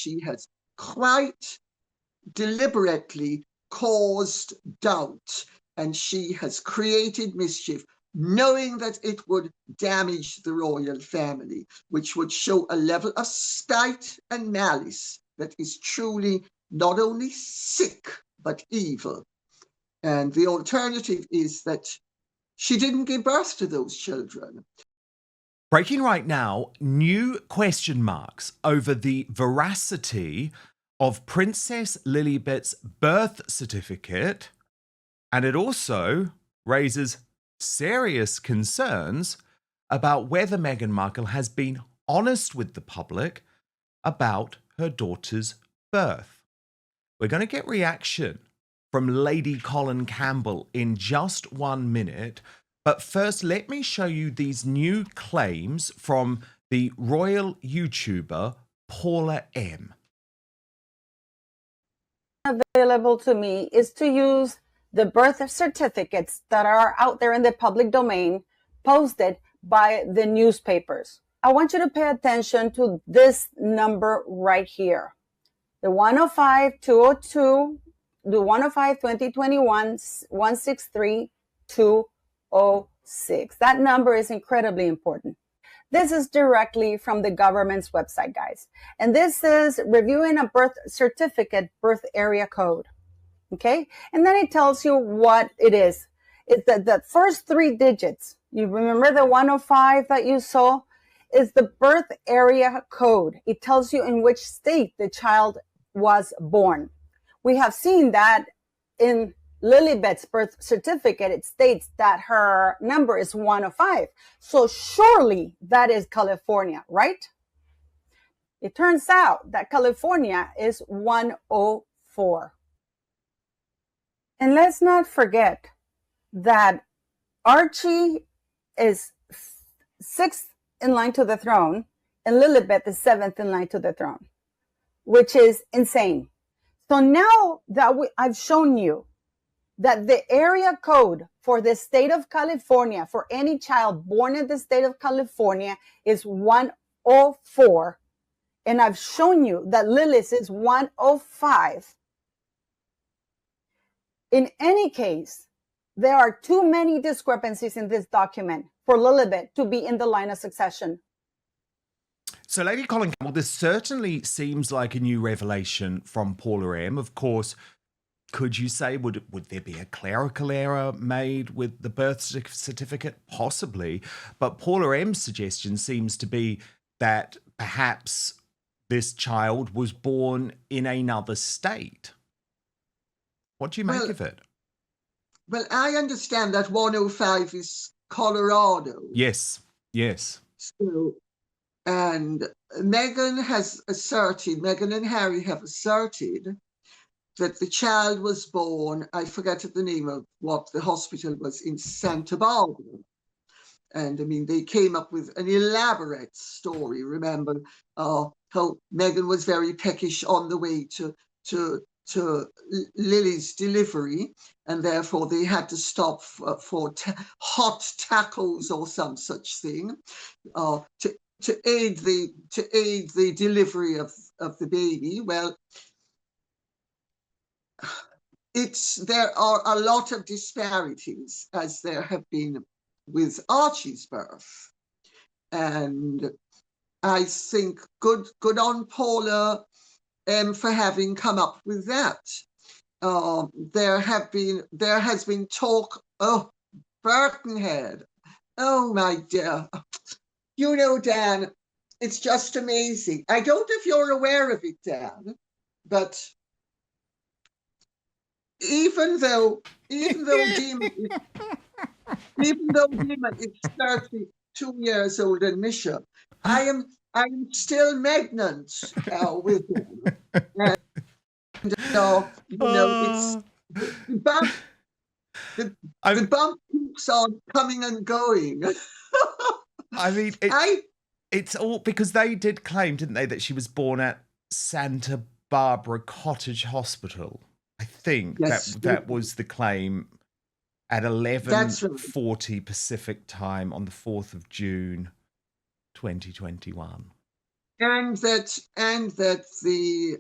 she has quite deliberately caused doubt, and she has created mischief, knowing that it would damage the royal family, which would show a level of spite and malice that is truly not only sick, but evil. And the alternative is that she didn't give birth to those children. Breaking right now, new question marks over the veracity of Princess Lilibet's birth certificate, and it also raises serious concerns about whether Meghan Markle has been honest with the public about her daughter's birth. We're going to get reaction from Lady Colin Campbell in just 1 minute. But first, let me show you these new claims from the royal YouTuber Paula M. Available to me is to use the birth certificates that are out there in the public domain posted by the newspapers. I want you to pay attention to this number right here. The 105-202, the 105-2021-163-206. That number is incredibly important. This is directly from the government's website, guys. And this is reviewing a birth certificate, birth area code. Okay? And then it tells you what it is. It's the first 3 digits. You remember the 105 that you saw? Is the birth area code. It tells you in which state the child was born. We have seen that in Lilibet's birth certificate. It states that her number is 105. So surely that is California, right? It turns out that California is 104. And let's not forget that Archie is 6th in line to the throne, and Lilibet is 7th in line to the throne, which is insane. So now that I've shown you that the area code for the state of California, for any child born in the state of California, is 104, and I've shown you that Lily's is 105. In any case, there are too many discrepancies in this document for Lilibet to be in the line of succession. So, Lady Colin Campbell, this certainly seems like a new revelation from Paula M. Of course, could you say, would there be a clerical error made with the birth certificate? Possibly. But Paula M's suggestion seems to be that perhaps this child was born in another state. What do you make of it? Well, I understand that 105 is Colorado. Yes, yes. So, and Meghan and Harry have asserted that the child was born, I forget the name of what the hospital was, in Santa Barbara. And I mean, they came up with an elaborate story. Remember how Meghan was very peckish on the way to Lily's delivery, and therefore they had to stop for hot tacos or some such thing to aid the delivery of the baby. Well, there are a lot of disparities, as there have been with Archie's birth, and I think good on Paula for having come up with that. There has been talk. Oh, Birkenhead. Oh my dear. You know, Dan, it's just amazing. I don't know if you're aware of it, Dan, but even though Demon is 32 years old and Misha, I am still pregnant with him. And, it's the bump keeps on coming and going. I mean, it's all because they did claim, didn't they, that she was born at Santa Barbara Cottage Hospital. I think yes, that was the claim at 11:40 Pacific time on the 4th of June, 2021. and that the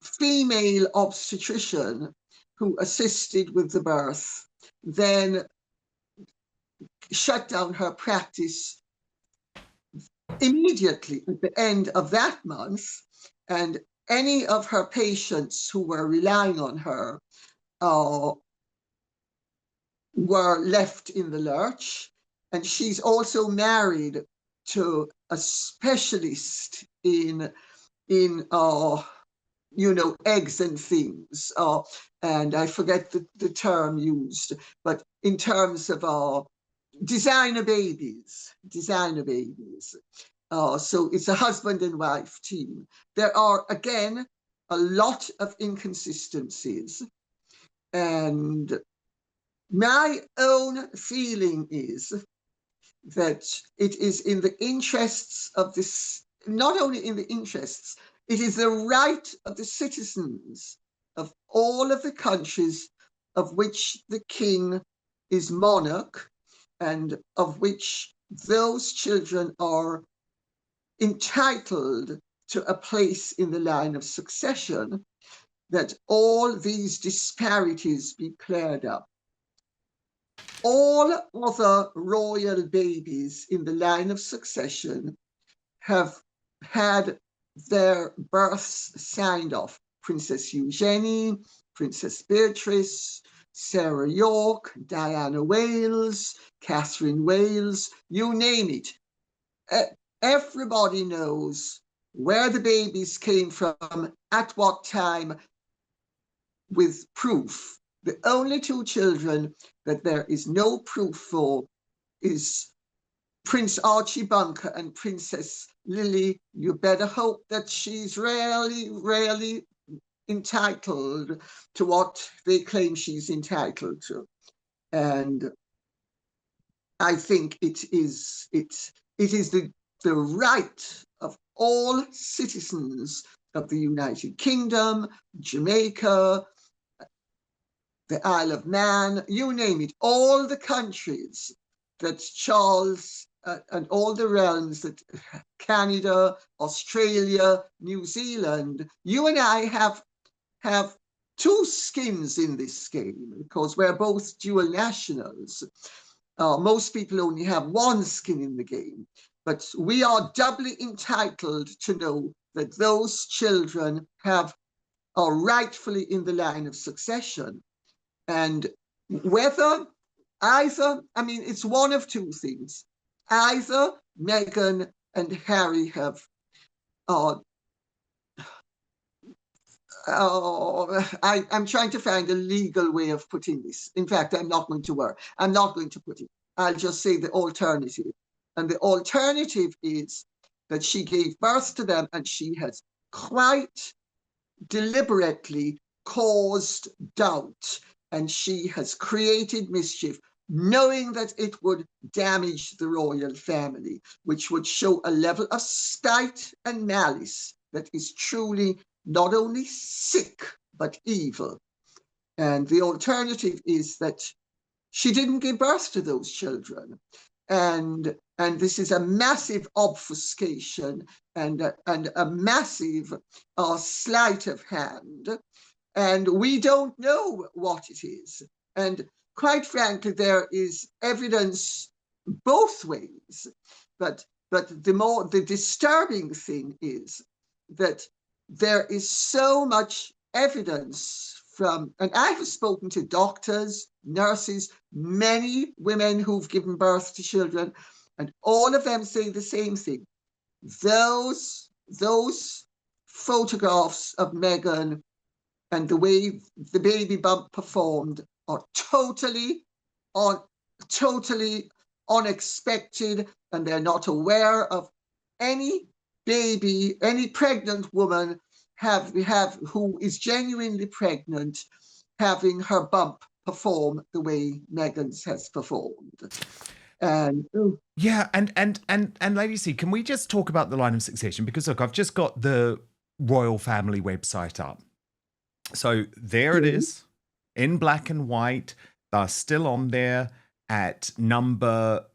female obstetrician who assisted with the birth then shut down her practice immediately at the end of that month, and any of her patients who were relying on her were left in the lurch. And she's also married to a specialist in eggs and things, and I forget the term used, but in terms of designer babies. So it's a husband and wife team. There are, again, a lot of inconsistencies, and my own feeling is that it is in the interests of this, not only in the interests, it is the right of the citizens of all of the countries of which the king is monarch, and of which those children are entitled to a place in the line of succession, that all these disparities be cleared up. All other royal babies in the line of succession have had their births signed off. Princess Eugenie, Princess Beatrice, Sarah York, Diana Wales, Catherine Wales, you name it. Everybody knows where the babies came from, at what time, with proof. The only two children that there is no proof for is Prince Archie Bunker and Princess Lily. You better hope that she's really entitled to what they claim she's entitled to. And I think it is the right of all citizens of the United Kingdom, Jamaica, the Isle of Man, you name it, all the countries that Charles and all the realms, that Canada, Australia, New Zealand, you and I have two skins in this game, because we're both dual nationals. Most people only have one skin in the game, but we are doubly entitled to know that those children are rightfully in the line of succession. And whether it's one of two things. Either Meghan and Harry have I'm trying to find a legal way of putting this. In fact, I'm not going to put it. I'll just say the alternative. And the alternative is that she gave birth to them, and she has quite deliberately caused doubt, and she has created mischief, knowing that it would damage the royal family, which would show a level of spite and malice that is truly not only sick, but evil. And the alternative is that she didn't give birth to those children. And this is a massive obfuscation and a massive sleight of hand. And we don't know what it is. And quite frankly, there is evidence both ways. But the disturbing thing is that there is so much evidence from, and I have spoken to doctors, nurses, many women who've given birth to children, and all of them say the same thing. Those photographs of Meghan and the way the baby bump performed are totally unexpected, and they're not aware of any baby, any pregnant woman who is genuinely pregnant having her bump perform the way Meghan's has performed. And yeah, and Lady C, can we just talk about the line of succession? Because look, I've just got the royal family website up. So there it is, in black and white. They're still on there at number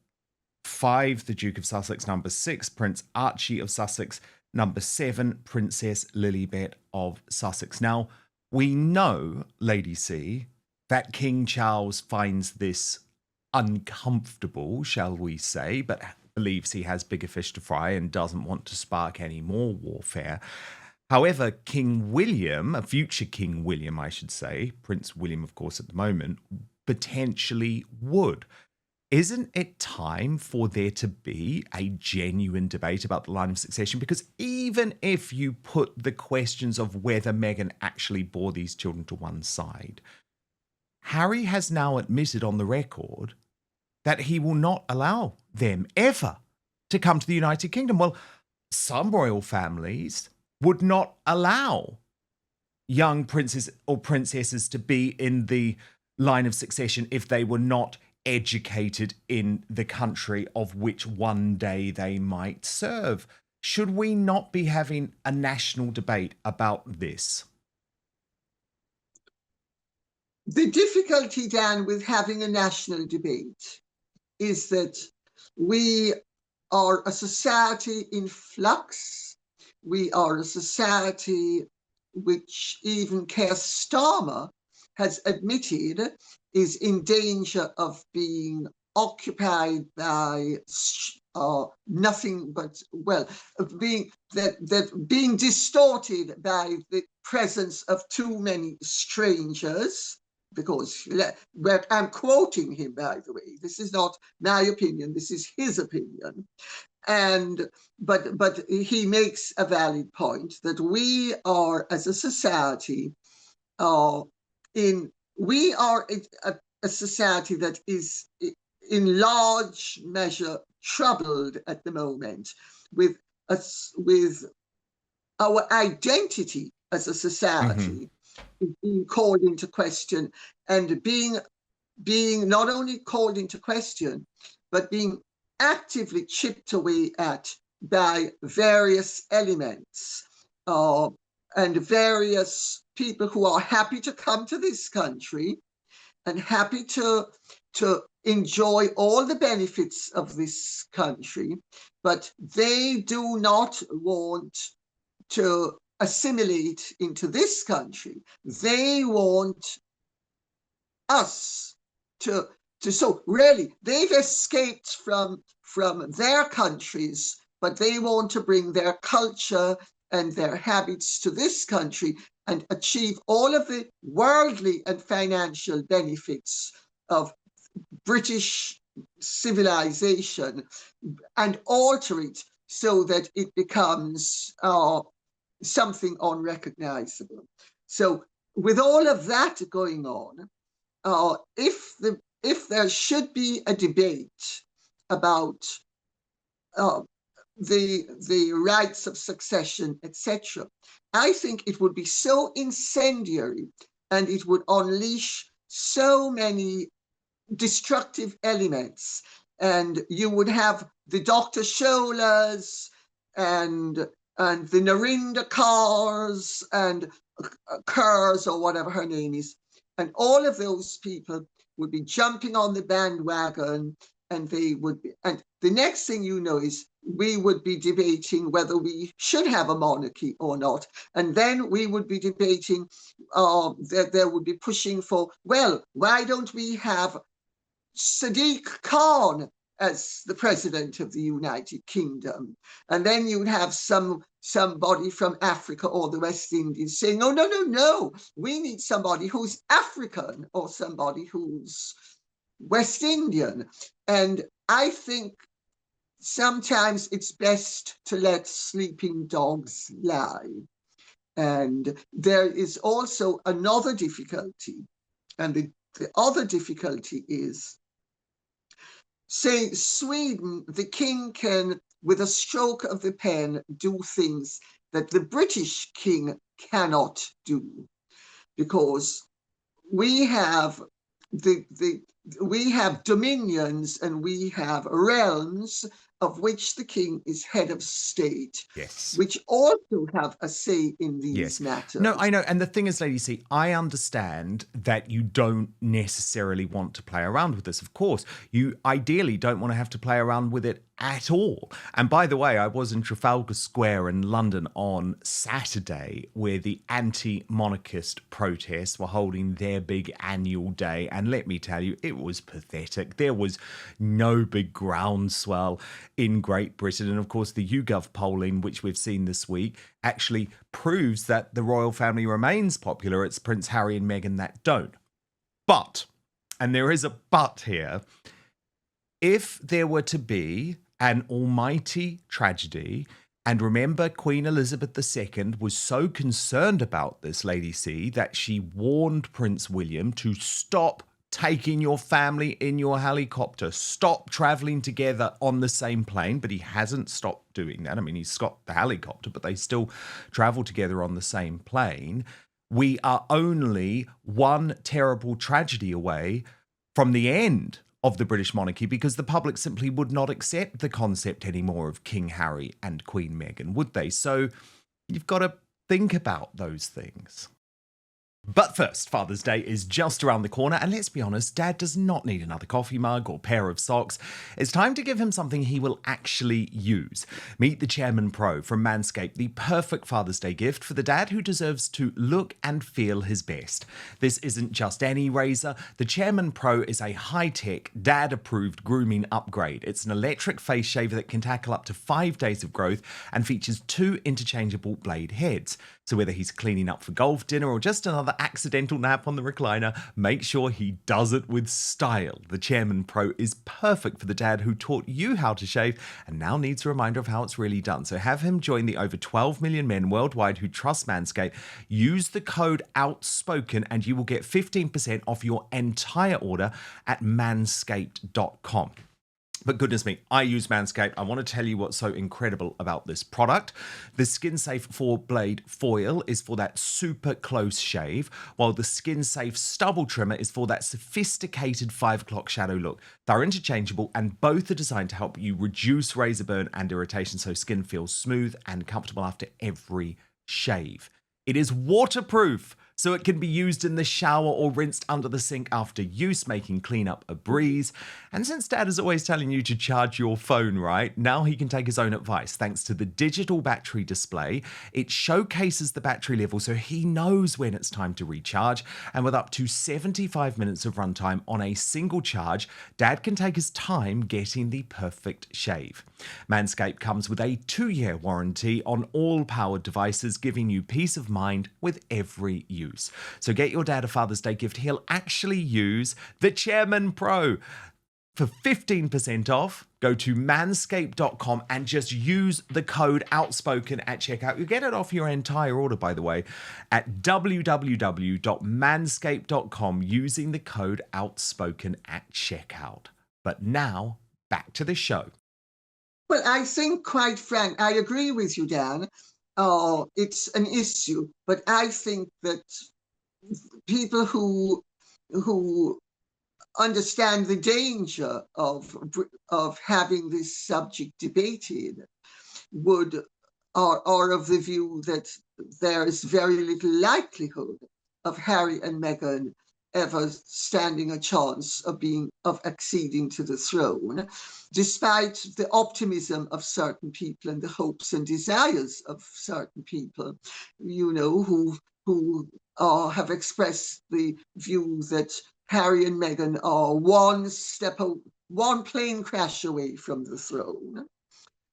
5, the Duke of Sussex. Number 6, Prince Archie of Sussex. Number 7, Princess Lilibet of Sussex. Now, we know, Lady C, that King Charles finds this uncomfortable, shall we say, but believes he has bigger fish to fry and doesn't want to spark any more warfare. However, King William, future King William, I should say, Prince William, of course, at the moment, potentially would. Isn't it time for there to be a genuine debate about the line of succession? Because even if you put the questions of whether Meghan actually bore these children to one side, Harry has now admitted on the record that he will not allow them ever to come to the United Kingdom. Well, some royal families would not allow young princes or princesses to be in the line of succession if they were not educated in the country of which one day they might serve. Should we not be having a national debate about this? The difficulty, Dan, with having a national debate is that we are a society in flux. We are a society which even Keir Starmer has admitted is in danger of being occupied by nothing but, well, being distorted by the presence of too many strangers. Because I'm quoting him, by the way. This is not my opinion. This is his opinion. But he makes a valid point that we are, as a society, we are a society that is in large measure troubled at the moment with our identity as a society being called into question, and being not only called into question, but being actively chipped away at by various elements and various people who are happy to come to this country and happy to enjoy all the benefits of this country, but they do not want to assimilate into this country. They want us to so really they've escaped from their countries, but they want to bring their culture and their habits to this country and achieve all of the worldly and financial benefits of British civilization and alter it so that it becomes something unrecognizable. So with all of that going on, if there should be a debate about the rights of succession, etc., I think it would be so incendiary and it would unleash so many destructive elements, and you would have the Dr. Sholas and the Narinda Kaurs and Kerrs, or whatever her name is, and all of those people would be jumping on the bandwagon, and they would be, and the next thing you know is we would be debating whether we should have a monarchy or not, and then we would be debating that there would be pushing for, well, why don't we have Sadiq Khan as the president of the United Kingdom? And then you'd have somebody from Africa or the West Indies saying, oh, no, we need somebody who's African or somebody who's West Indian. And I think sometimes it's best to let sleeping dogs lie. And there is also another difficulty, and the other difficulty is, say, Sweden, the king can, with a stroke of the pen, do things that the British king cannot do, because we have the we have dominions and we have realms of which the king is head of state, Yes. which also have a say in these Yes. matters. No, I know. And the thing is, Lady C, I understand that you don't necessarily want to play around with this. Of course, you ideally don't want to have to play around with it at all. And by the way, I was in Trafalgar Square in London on Saturday, where the anti-monarchist protests were holding their big annual day. And let me tell you, it was pathetic. There was no big groundswell in Great Britain. And of course, the YouGov polling, which we've seen this week, actually proves that the royal family remains popular. It's Prince Harry and Meghan that don't. But, and there is a but here, if there were to be an almighty tragedy, and remember Queen Elizabeth II was so concerned about this, Lady C, that she warned Prince William to stop taking your family in your helicopter, stop traveling together on the same plane, but he hasn't stopped doing that. I mean, he's got the helicopter, but they still travel together on the same plane. We are only one terrible tragedy away from the end of the British monarchy, because the public simply would not accept the concept anymore of King Harry and Queen Meghan, would they? So you've got to think about those things. But first, Father's Day is just around the corner, and let's be honest, Dad does not need another coffee mug or pair of socks. It's time to give him something he will actually use. Meet the Chairman Pro from Manscaped, the perfect Father's Day gift for the dad who deserves to look and feel his best. This isn't just any razor. The Chairman Pro is a high-tech, dad-approved grooming upgrade. It's an electric face shaver that can tackle up to 5 days of growth and features 2 interchangeable blade heads. So whether he's cleaning up for golf dinner or just another accidental nap on the recliner, make sure he does it with style. The Chairman Pro is perfect for the dad who taught you how to shave and now needs a reminder of how it's really done. So have him join the over 12 million men worldwide who trust Manscaped. Use the code Outspoken and you will get 15% off your entire order at manscaped.com. But goodness me, I use Manscaped. I want to tell you what's so incredible about this product. The Skin Safe 4-blade foil is for that super close shave, while the Skin Safe stubble trimmer is for that sophisticated 5 o'clock shadow look. They're interchangeable and both are designed to help you reduce razor burn and irritation so skin feels smooth and comfortable after every shave. It is waterproof, so it can be used in the shower or rinsed under the sink after use, making cleanup a breeze. And since Dad is always telling you to charge your phone, right, now he can take his own advice. Thanks to the digital battery display, it showcases the battery level so he knows when it's time to recharge. And with up to 75 minutes of runtime on a single charge, Dad can take his time getting the perfect shave. Manscaped comes with a 2-year warranty on all powered devices, giving you peace of mind with every use. So get your dad a Father's Day gift he'll actually use, the Chairman Pro. For 15% off, go to manscaped.com and just use the code Outspoken at checkout. You'll get it off your entire order, by the way, at www.manscaped.com using the code Outspoken at checkout. But now, back to the show. Well, I think, quite frank, I agree with you, Dan. It's an issue, but I think that people who understand the danger of having this subject debated are of the view that there is very little likelihood of Harry and Meghan ever standing a chance of acceding to the throne, despite the optimism of certain people and the hopes and desires of certain people, who have expressed the view that Harry and Meghan are one plane crash away from the throne.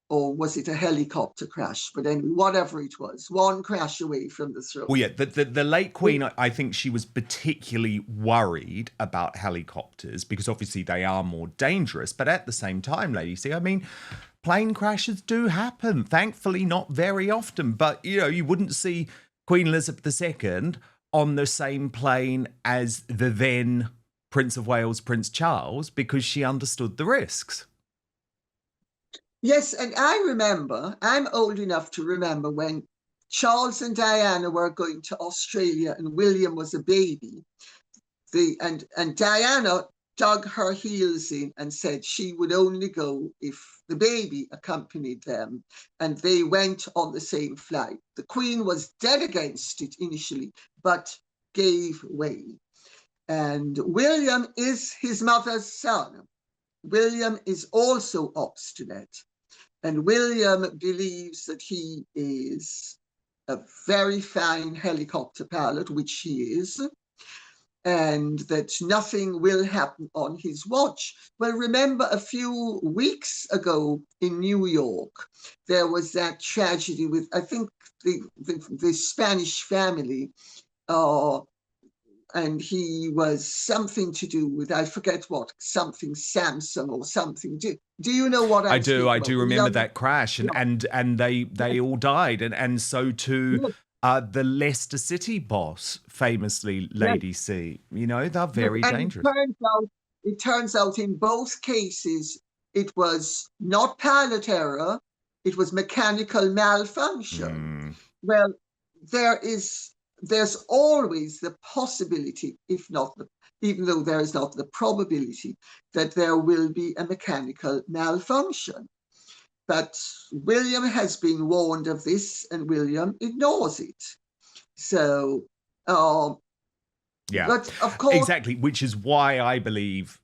Or was it a helicopter crash? But anyway, whatever it was, one crash away from the throne. Well, yeah, the late Queen, I think she was particularly worried about helicopters because obviously they are more dangerous. But at the same time, Lady C, I mean, plane crashes do happen. Thankfully, not very often. But, you wouldn't see Queen Elizabeth II on the same plane as the then Prince of Wales, Prince Charles, because she understood the risks. Yes, and I'm old enough to remember when Charles and Diana were going to Australia and William was a baby. And Diana dug her heels in and said she would only go if the baby accompanied them, and they went on the same flight. The Queen was dead against it initially, but gave way. And William is his mother's son. William is also obstinate, and William believes that he is a very fine helicopter pilot, which he is, and that nothing will happen on his watch. Well, remember a few weeks ago in New York, there was that tragedy with, I think, the Spanish family, and he was something to do with, I forget what, something Samsung or something. Do you know what I do remember that crash, and they all died, and so too the Leicester City boss, famously, Lady C. You know, they're very dangerous. It turns out in both cases it was not pilot error, it was mechanical malfunction. Well, there's always the possibility, if not even though there is not the probability, that there will be a mechanical malfunction. But William has been warned of this, and William ignores it. So, yeah, but of course, exactly, which is why I believe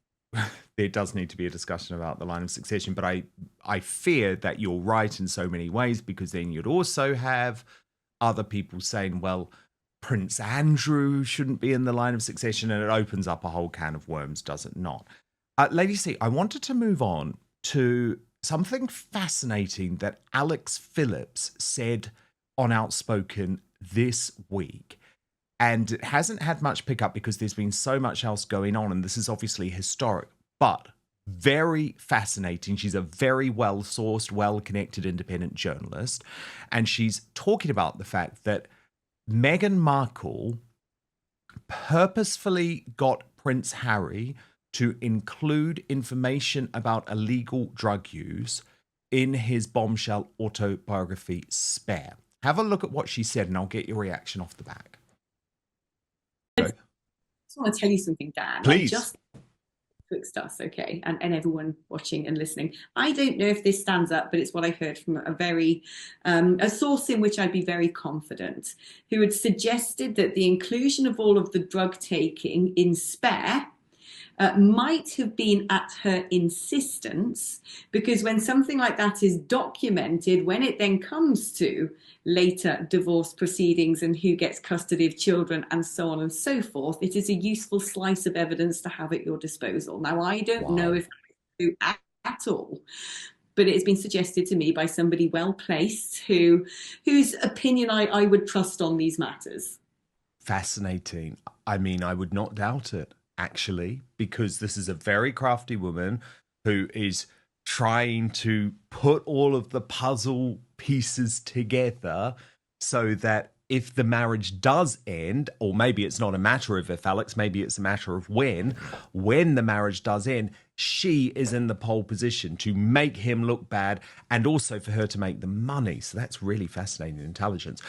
there does need to be a discussion about the line of succession. But I fear that you're right in so many ways, because then you'd also have other people saying, well, Prince Andrew shouldn't be in the line of succession, and it opens up a whole can of worms, does it not? Lady C, I wanted to move on to something fascinating that Alex Phillips said on Outspoken this week. And it hasn't had much pickup because there's been so much else going on, and this is obviously historic, but very fascinating. She's a very well-sourced, well-connected independent journalist, and she's talking about the fact that Meghan Markle purposefully got Prince Harry to include information about illegal drug use in his bombshell autobiography, Spare. Have a look at what she said, and I'll get your reaction off the back. I just want to tell you something, Dan. Please. Just twixt us, okay, and everyone watching and listening. I don't know if this stands up, but it's what I heard from a source in which I'd be very confident, who had suggested that the inclusion of all of the drug taking in Spare might have been at her insistence, because when something like that is documented, when it then comes to later divorce proceedings and who gets custody of children and so on and so forth, it is a useful slice of evidence to have at your disposal. Now, I don't know if that's true at all, but it has been suggested to me by somebody well placed whose opinion I would trust on these matters. Fascinating. I mean, I would not doubt it, actually, because this is a very crafty woman who is trying to put all of the puzzle pieces together so that if the marriage does end, or maybe it's not a matter of if, Alex, maybe it's a matter of when the marriage does end, she is in the pole position to make him look bad and also for her to make the money. So that's really fascinating intelligence.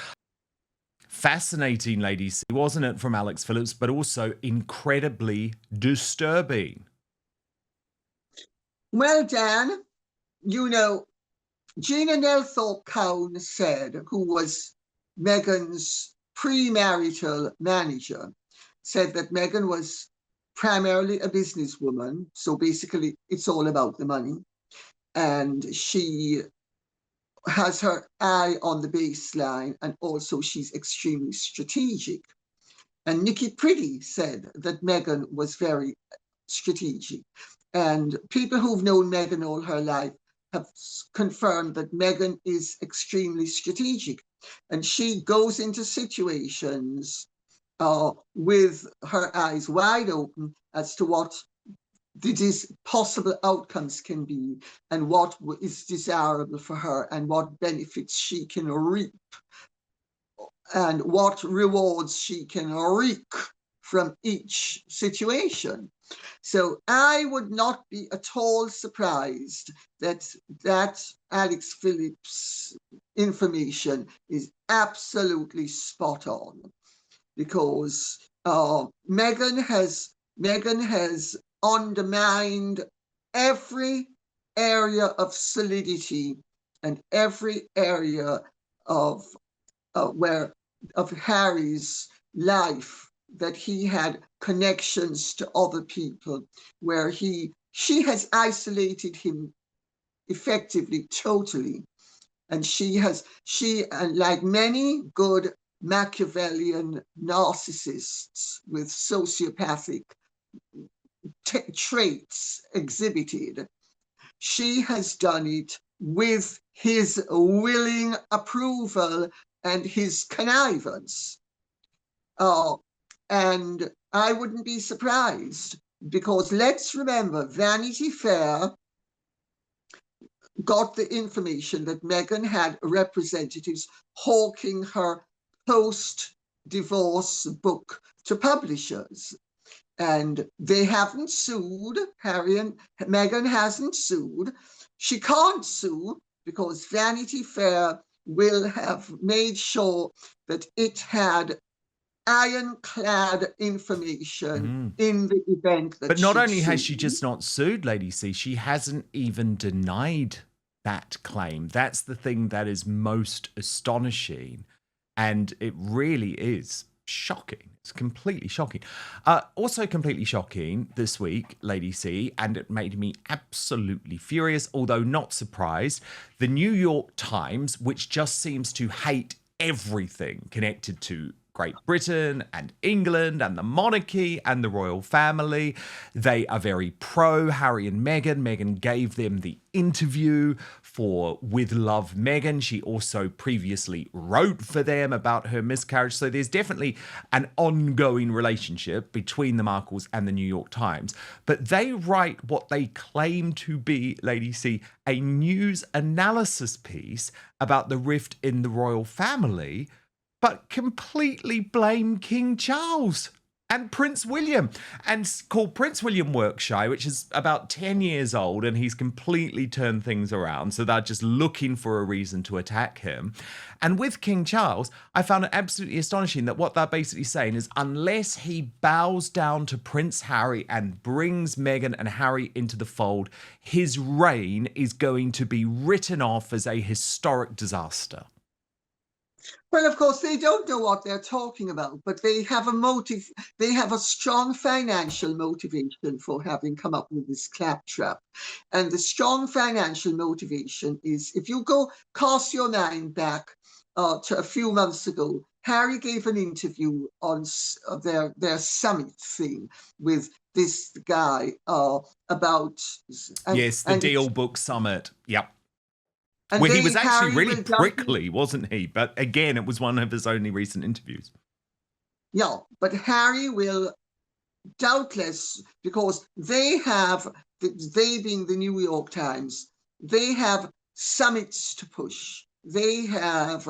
Fascinating, ladies, wasn't it, from Alex Phillips, but also incredibly disturbing. Well, Dan, you know, Gina Nelthorpe Cowan said, who was Meghan's premarital manager, said that Meghan was primarily a businesswoman. So basically, it's all about the money. And she has her eye on the baseline, and also she's extremely strategic. And Nikki Pretty said that Meghan was very strategic. And people who've known Meghan all her life have confirmed that Meghan is extremely strategic. And she goes into situations with her eyes wide open as to what these possible outcomes can be, and what is desirable for her, and what benefits she can reap, and what rewards she can reap from each situation. So I would not be at all surprised that Alex Phillips information is absolutely spot on, because Meghan has undermined every area of solidity and every area of Harry's life, that he had connections to other people, where she has isolated him effectively, totally. And and like many good Machiavellian narcissists with sociopathic traits exhibited, she has done it with his willing approval and his connivance. And I wouldn't be surprised, because let's remember, Vanity Fair got the information that Meghan had representatives hawking her post-divorce book to publishers. And they haven't sued. Harry and Meghan hasn't sued. She can't sue because Vanity Fair will have made sure that it had ironclad information in the event that. But not only has she just not sued, Lady C, she hasn't even denied that claim. That's the thing that is most astonishing. And it really is shocking. It's completely shocking. Also completely shocking this week, Lady C, and it made me absolutely furious, although not surprised. The New York Times, which just seems to hate everything connected to Great Britain and England and the monarchy and the royal family. They are very pro Harry and Meghan. Meghan gave them the interview for With Love Meghan. She also previously wrote for them about her miscarriage. So there's definitely an ongoing relationship between the Markles and the New York Times. But they write what they claim to be, Lady C, a news analysis piece about the rift in the royal family, but completely blame King Charles and Prince William, and called Prince William Workshy, which is about 10 years old, and he's completely turned things around. So they're just looking for a reason to attack him. And with King Charles, I found it absolutely astonishing that what they're basically saying is, unless he bows down to Prince Harry and brings Meghan and Harry into the fold, his reign is going to be written off as a historic disaster. Well, of course, they don't know what they're talking about, but they have a motive. They have a strong financial motivation for having come up with this claptrap. And the strong financial motivation is, if you cast your mind back to a few months ago, Harry gave an interview on their summit thing with this guy about... Yes, the Deal Book Summit. Yep. Where he was actually really prickly, wasn't he? But again, it was one of his only recent interviews. Yeah, but Harry will doubtless, because they being the New York Times, they have summits to push. They have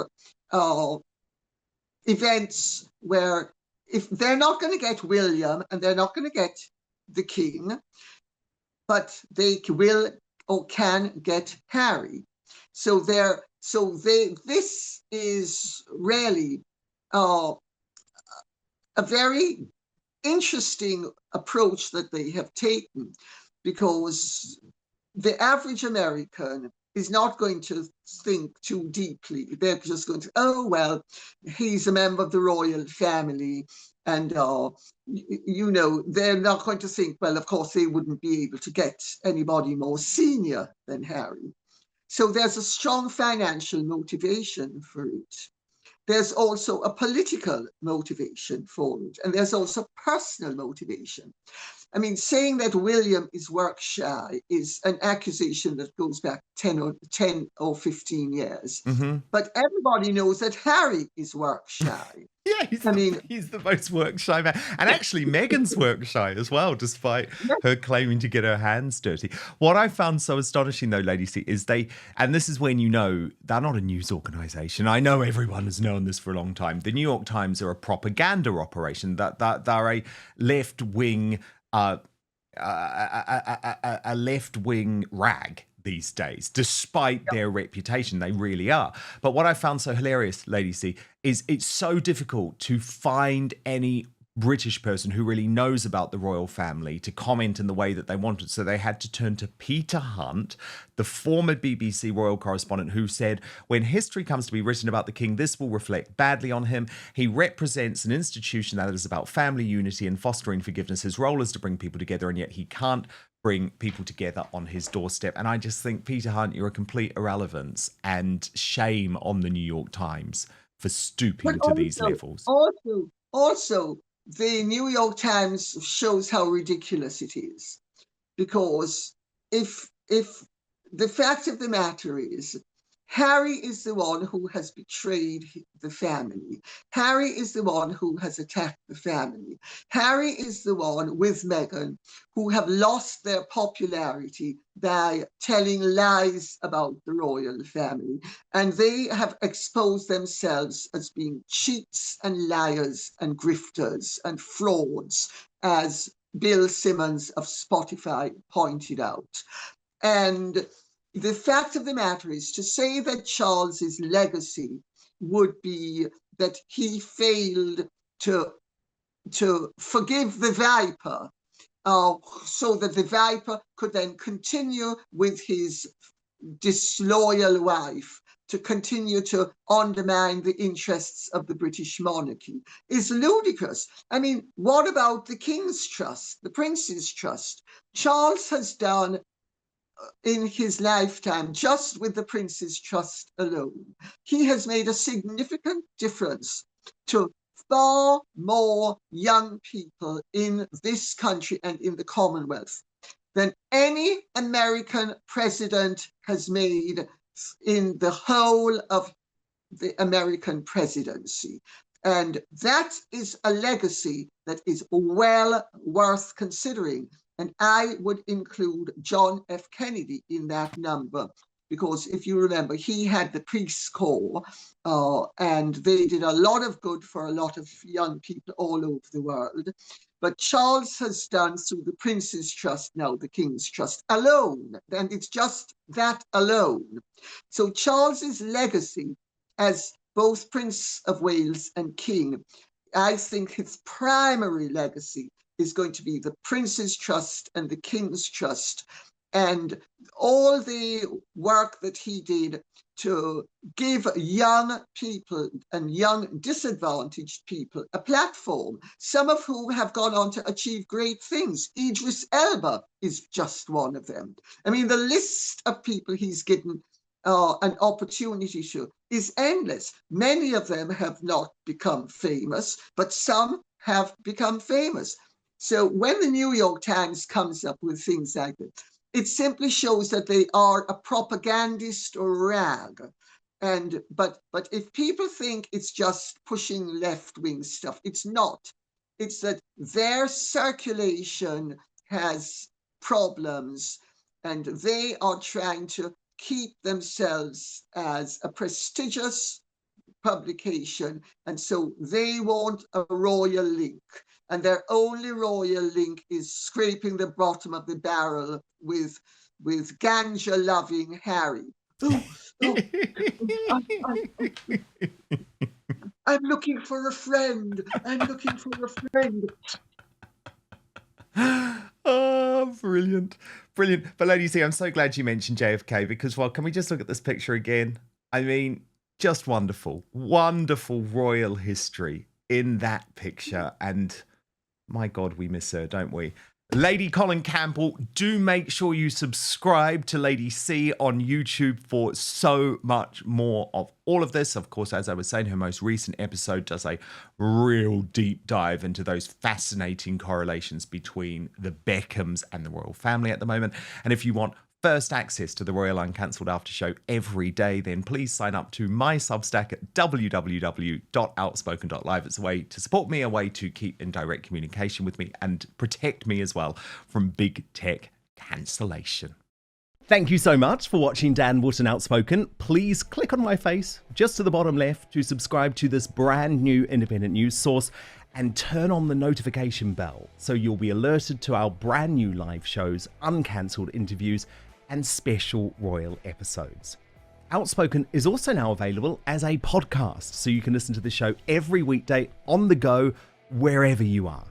events where, if they're not going to get William and they're not going to get the King, but they will or can get Harry. So this is really a very interesting approach that they have taken, because the average American is not going to think too deeply. They're just going to, oh, well, he's a member of the royal family. And, they're not going to think, well, of course, they wouldn't be able to get anybody more senior than Harry. So there's a strong financial motivation for it. There's also a political motivation for it. And there's also personal motivation. I mean, saying that William is work shy is an accusation that goes back 10 or 15 years. Mm-hmm. But everybody knows that Harry is work shy. Yeah, he's the most work shy man. And actually, Meghan's work shy as well, despite her claiming to get her hands dirty. What I found so astonishing, though, Lady C, is and this is when you know they're not a news organisation. I know everyone has known this for a long time. The New York Times are a propaganda operation. That they're a left-wing, a left-wing rag these days, despite their reputation. They really are. But what I found so hilarious, Lady C, is it's so difficult to find any British person who really knows about the royal family to comment in the way that they wanted. So they had to turn to Peter Hunt, the former BBC royal correspondent, who said, when history comes to be written about the king, this will reflect badly on him. He represents an institution that is about family unity and fostering forgiveness. His role is to bring people together, and yet he can't bring people together on his doorstep. And I just think, Peter Hunt, you're a complete irrelevance, and shame on the New York Times for stooping to these levels. Also, the New York Times shows how ridiculous it is, because if the fact of the matter is, Harry is the one who has betrayed the family. Harry is the one who has attacked the family. Harry is the one with Meghan who have lost their popularity by telling lies about the royal family. And they have exposed themselves as being cheats and liars and grifters and frauds, as Bill Simmons of Spotify pointed out. And the fact of the matter is, to say that Charles's legacy would be that he failed to forgive the Viper, so that the Viper could then continue with his disloyal wife, to continue to undermine the interests of the British monarchy, is ludicrous. I mean, what about the King's Trust, the Prince's Trust? Charles has done in his lifetime, just with the Prince's Trust alone, he has made a significant difference to far more young people in this country and in the Commonwealth than any American president has made in the whole of the American presidency. And that is a legacy that is well worth considering. And I would include John F. Kennedy in that number, because if you remember, he had the Peace Corps, and they did a lot of good for a lot of young people all over the world. But Charles has done through the Prince's Trust, now the King's Trust, alone. And it's just that alone. So Charles's legacy as both Prince of Wales and King, I think his primary legacy is going to be the Prince's Trust and the King's Trust, and all the work that he did to give young people and young disadvantaged people a platform, some of whom have gone on to achieve great things. Idris Elba is just one of them. I mean, the list of people he's given an opportunity to is endless. Many of them have not become famous, but some have become famous. So when the New York Times comes up with things like that, it simply shows that they are a propagandist rag. But if people think it's just pushing left-wing stuff, it's not. It's that their circulation has problems, and they are trying to keep themselves as a prestigious publication, and so they want a royal link. And their only royal link is scraping the bottom of the barrel with ganja-loving Harry. I'm looking for a friend. I'm looking for a friend. Oh, brilliant. Brilliant. But Lady C, I'm so glad you mentioned JFK, because, well, can we just look at this picture again? I mean, just wonderful. Wonderful royal history in that picture. And my God, we miss her, don't we? Lady Colin Campbell, do make sure you subscribe to Lady C on YouTube for so much more of all of this. Of course, as I was saying, her most recent episode does a real deep dive into those fascinating correlations between the Beckhams and the royal family at the moment. And if you want first access to the Royal Uncancelled After Show every day, then please sign up to my Substack at www.outspoken.live. It's a way to support me, a way to keep in direct communication with me and protect me as well from big tech cancellation. Thank you so much for watching Dan Wootton Outspoken. Please click on my face just to the bottom left to subscribe to this brand new independent news source, and turn on the notification bell so you'll be alerted to our brand new live shows, uncancelled interviews, and special royal episodes. Outspoken is also now available as a podcast, so you can listen to the show every weekday on the go wherever you are.